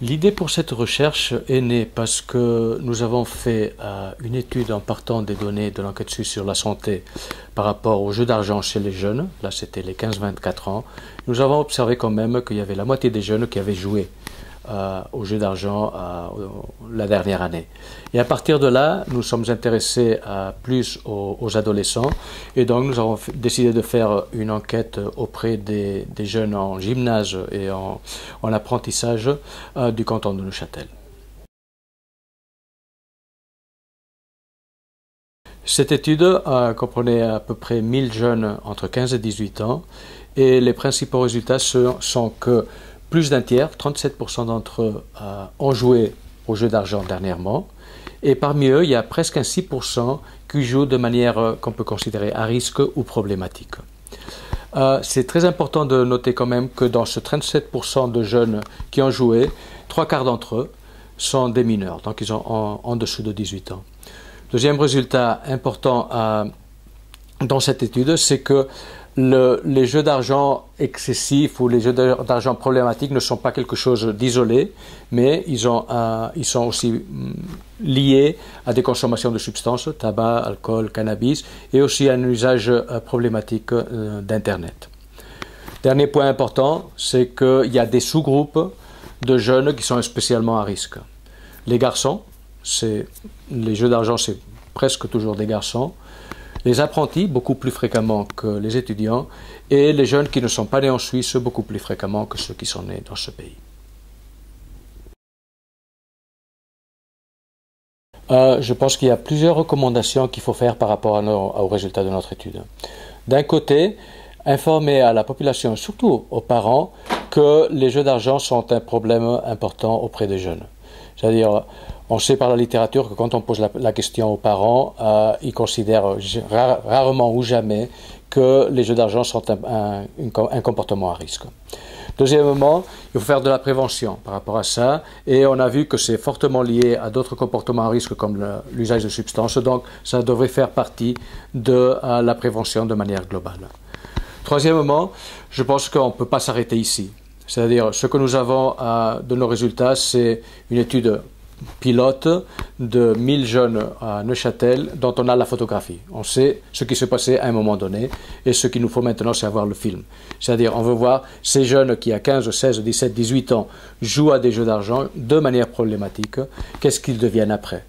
L'idée pour cette recherche est née parce que nous avons fait une étude en partant des données de l'enquête suisse sur la santé par rapport aux jeux d'argent chez les jeunes. Là, c'était les 15-24 ans. Nous avons observé quand même qu'il y avait la moitié des jeunes qui avaient joué aux jeux d'argent la dernière année. Et à partir de là, nous sommes intéressés plus aux adolescents et donc nous avons décidé de faire une enquête auprès des jeunes en gymnase et en apprentissage du canton de Neuchâtel. Cette étude comprenait à peu près 1000 jeunes entre 15 et 18 ans et les principaux résultats sont que plus d'un tiers, 37% d'entre eux, ont joué aux jeux d'argent dernièrement. Et parmi eux, il y a presque un 6% qui jouent de manière qu'on peut considérer à risque ou problématique. C'est très important de noter quand même que dans ce 37% de jeunes qui ont joué, 3/4 d'entre eux sont des mineurs, donc ils ont en dessous de 18 ans. Deuxième résultat important dans cette étude, c'est que les jeux d'argent excessifs ou les jeux d'argent problématiques ne sont pas quelque chose d'isolé, mais ils sont aussi liés à des consommations de substances, tabac, alcool, cannabis, et aussi à un usage problématique d'Internet. Dernier point important, c'est qu'il y a des sous-groupes de jeunes qui sont spécialement à risque. Les garçons, les jeux d'argent, c'est presque toujours des garçons. Les apprentis, beaucoup plus fréquemment que les étudiants, et les jeunes qui ne sont pas nés en Suisse, beaucoup plus fréquemment que ceux qui sont nés dans ce pays. Je pense qu'il y a plusieurs recommandations qu'il faut faire par rapport aux résultats de notre étude. D'un côté, informer à la population, surtout aux parents, que les jeux d'argent sont un problème important auprès des jeunes. C'est-à-dire, on sait par la littérature que quand on pose la question aux parents, ils considèrent rarement ou jamais que les jeux d'argent sont un comportement à risque. Deuxièmement, il faut faire de la prévention par rapport à ça, et on a vu que c'est fortement lié à d'autres comportements à risque comme l'usage de substances, donc ça devrait faire partie de la prévention de manière globale. Troisièmement, je pense qu'on ne peut pas s'arrêter ici. C'est-à-dire, ce que nous avons de nos résultats, c'est une étude pilote de 1000 jeunes à Neuchâtel dont on a la photographie. On sait ce qui s'est passé à un moment donné et ce qu'il nous faut maintenant, c'est avoir le film. C'est-à-dire, on veut voir ces jeunes qui à 15, 16, 17, 18 ans jouent à des jeux d'argent de manière problématique, qu'est-ce qu'ils deviennent après.